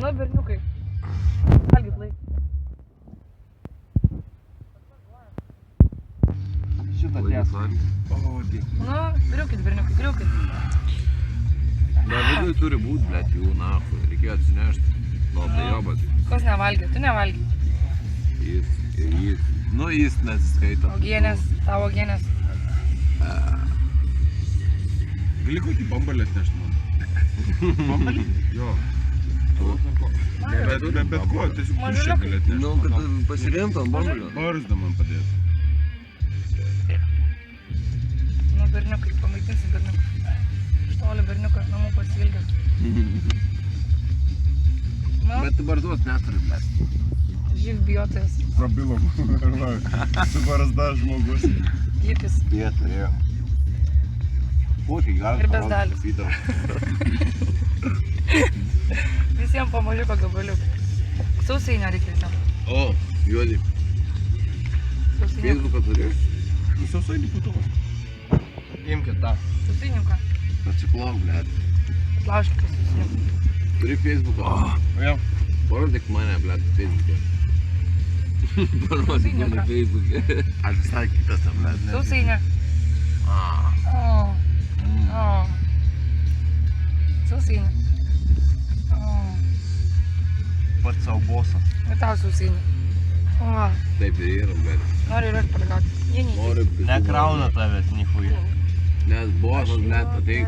Nu, berniukai. Valgyt laik. Šitą tiesą. Nu, griukit, berniukai, griukit. Ne, vidui turi būt, blėt, jų nahu. Reikėjo atsinešti. Nu, tai jobas. Kas nevalgė? Tu nevalgė. Jis. Nu, jis nesiskaito. Uogienės, tavo uogienės. Gali kokį bambalį atnešti man? Bambalį? Jo. Bet ko, tiesiog tuščią gali atnešti. Nu, kad pasirinktum bambalio. Barzdą man padėti. Nu, berniukai, pamaitinsi berniukai. Štoli berniukas namų pasilgęs. Nu, Bet tu barzdos neturi, blėt. živ bijotojas. Prabilom. Su barzda žmogus. Lipis. Jie turėjo. Puikiai, gali Ir bezdalis. Visiems po mažiuko gabaliuką. Sausainio reikia visiems. O, juodi. Sausainio. Feisbuką turi? Sausainį putuvą. Imkit tą. Sausainiuką. Atsiklok, blėt. Atlaužkite sausainiuką. Turi Feisbuką? Jo. Parodyk mane, blėt, Feisbuke. Parodyk mane Feisbuke. Aš visai kitas tam, blėt. Sausainio. O. Sausainio. O. Pats savo bosas. Ir tau sausainio. O. Taip ir yra, blėt. Noriu ir aš paragauti. Jie Noriu visų Nekrauna tavęs, nichuja. Nes bosas, blėt, ateik.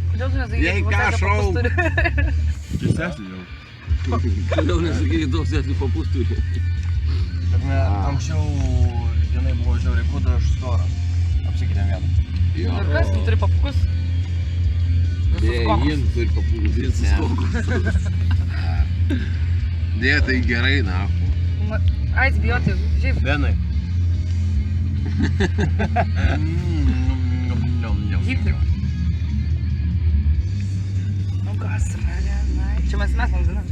Kodėl tu nesakai, Jei ką, šauk. Keistesnį jau. Kodėl nesakyti, toks atli papus turi. Anksčiau jinai buvo žiauriai kudra, aš storas. Apsikeitėm vieną. Jo. Ir kas, tu turi papukus? Visus kokus. Jin turi papus. Visus kokus. Dėja, tai gerai, nahu. Aids bijoti, živ. Benai. Gyvti. Nu kas, ragenai. Čia mes vandinam.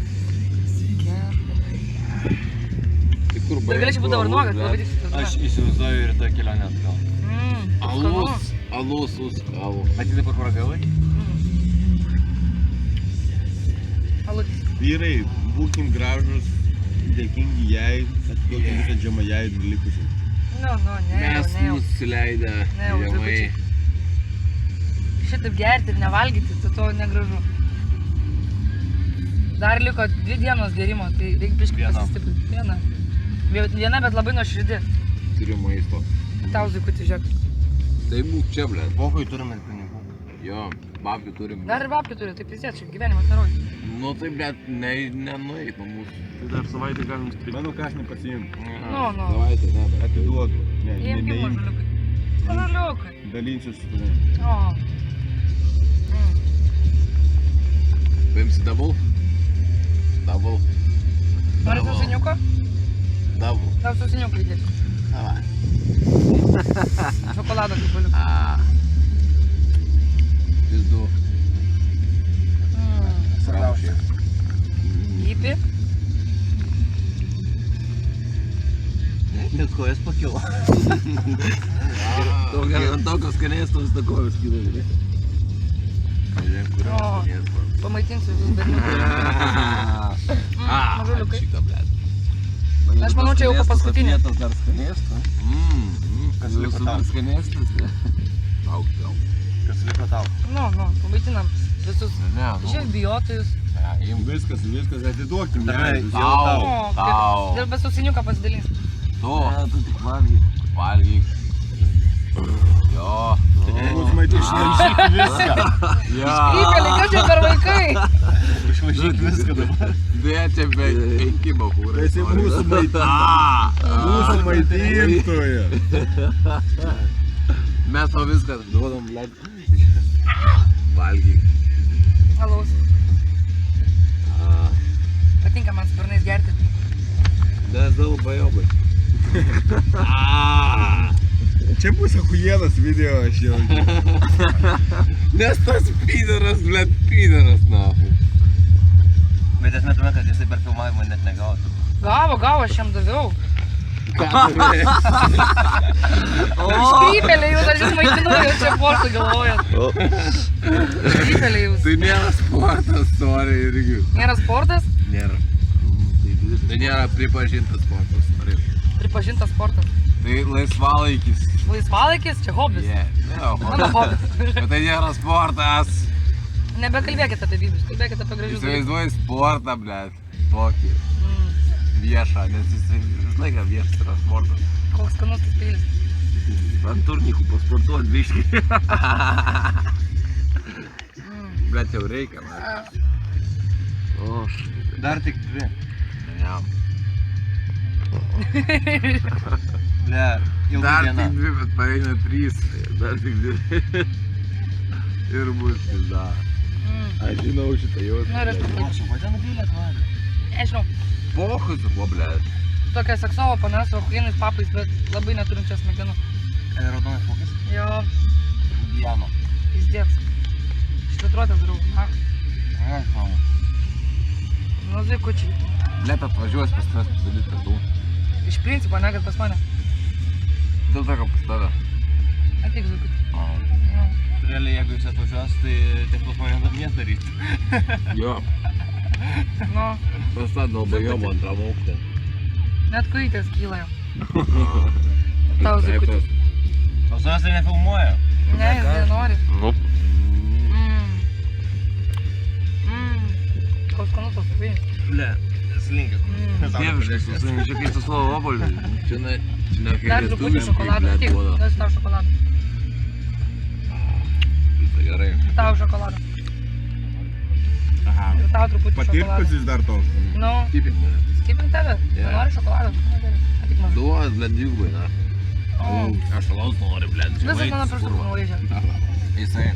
Tai kur Ir galėčiau būti dabar nuogas, labai tiksit. Aš įsivaizduoju ir tą kelionę atgal. Alus, alų. Atidai kur paragavai? Alutis. Vyrai, būkim gražus, dėkingi jai, atiduokim visą džemą jai ir likusiai. Nu, ne Mes jau. nusileidę Ne jau, žemai. žaikučiai. Šitaip gerti ir nevalgyti, tai to negražu. Dar liko 2 dienos gerimo, tai reikia biškai pasistiprinti. Viena, bet labai nuoširdi. Turiu maisto. Tau zuikutį žiūrėk. Tai būk čia, blėt. Vokui turime pinigų. Jo, babkių turim. Dar ir babkių turi, tai prisėt, čia gyvenimas neroji. Nu tai, blėt, nenueit nuo mūsų. Tai dar savaitę galim stripti. Mano ką aš nepasiimti. Nu. Savaitę, ne, bet. Atiduodu. Imki mažuliukai. Mažuliukai. Dalinsiu su tavimi. O. Paimsi double? Double. Nori sausainiuko? Double. Tau sausainiuką įdėti. Davai. Šokolado gabaliuką. Vis du. Svarbiausia. Įpi. Net kojas pakilo. Ant tokio skanėstos ta kojas kilo. Žiūrėk, kur O. Pamaitinsiu visus berniukus. Mažuliukai. Šitą, blėt. Aš manau, čia jau po paskutinį. Vietas dar skanėstas. Kas liko tau? Skanėstas. Auk. Kas liko tau? Nu, pamaitinam visus. Ne, Živ bijotojus. Viskas, atiduokim. Tau. Ir be sausainiuką pasidalins. Tu tik valgyk. Jo. Mūsų maitė išmaišyti viską. Įkalė, kas čia per vaikai? Išmaišyti viską dabar. Dėčia be eikimo kūrai. Tai esi mūsų maitintoja. Mes to viską duodam, blėt. Valgyk. Alaus. Patinka man sparnais gerti. Nes daug bajobai. Čia bus ahujienas video aš jau. Nes tas pydaras, blėt, pydaras, nahu. Bet esmė tame, kad jisai per filmavimą net negavo. Gavo, aš jam daviau. Šprypelė jūs, aš jūs maitinu, jūs čia portą galvojat. Šprypelė jūs. Tai nėra sportas, sorry, irgi. Nėra sportas? Nėra. Tai nėra pripažintas sportas, norėjau. Pripažintas sportas. Tai laisvalaikis. Laisvalaikis, čia hobis. Mano hobis. Bet tai nėra sportas. Nebekalbėkit apie vybius, kalbėkit apie gražius dalykus. Įsivaizduoji sportą, blėt, tokį viešą, nes jis vis laiką viešas yra sportas. Koks skanus tas peilis. Ant turnikų pasportuot biškį. Blėt, jau reikia, man. Dar tik 2. Ne. Ble, ilga Dar diena. tik 2, bet pareina 3. Dar tik 2. Ir bus pizda. Aš žinau šitą jausmą. Nu ir aš paprašau. Kodėl nuvylėt man? Nežinau, Pohus su kuo, blėt. tokia seksovo panesu kokainais papais, bet labai neturinčias smegenų. Raudonas vokis? Jo, Diano. pizdėts. Šlitruotės darau, na. Aš mama. Nu, zuikučiai. Blėt, atvažiuos pas tavęs pasidalyt kartu. Iš principo, ne, kad pas mane. Dėl to, kad pas tave. Ateik zuikučiai. Jo. Realiai, jeigu jūs atvažiuos, tai tik pas mane namie daryti. Jo. Nu, Pas tą dalbajomą antram aukštę. net kojytės kyla jau. Tau zuikučiai. O savęs tai nefilmuoja? Ne, jis nenori. Nu. Koks skanus tas kojytis. Ble, neslinkit. Dieviškas, tu čia kaip su slovo obolį. Čia ne Dar kaip truputį lietuviškai, šokolado. blėt, Ateik, duoda. duosiu tau šokoladą. Tai gerai. Tau šokoladą. Aha. Ir tau truputį šokoladą. Patirpas jis dar toks. Nu, Tipink mane. skipink tave. Nenori šokolado? Na gerai. Ateik man. Duos, blėt, dvigubai, na. O, Aš alaus noriu, blėt. visas mano pirštus nulaižė. Jisai.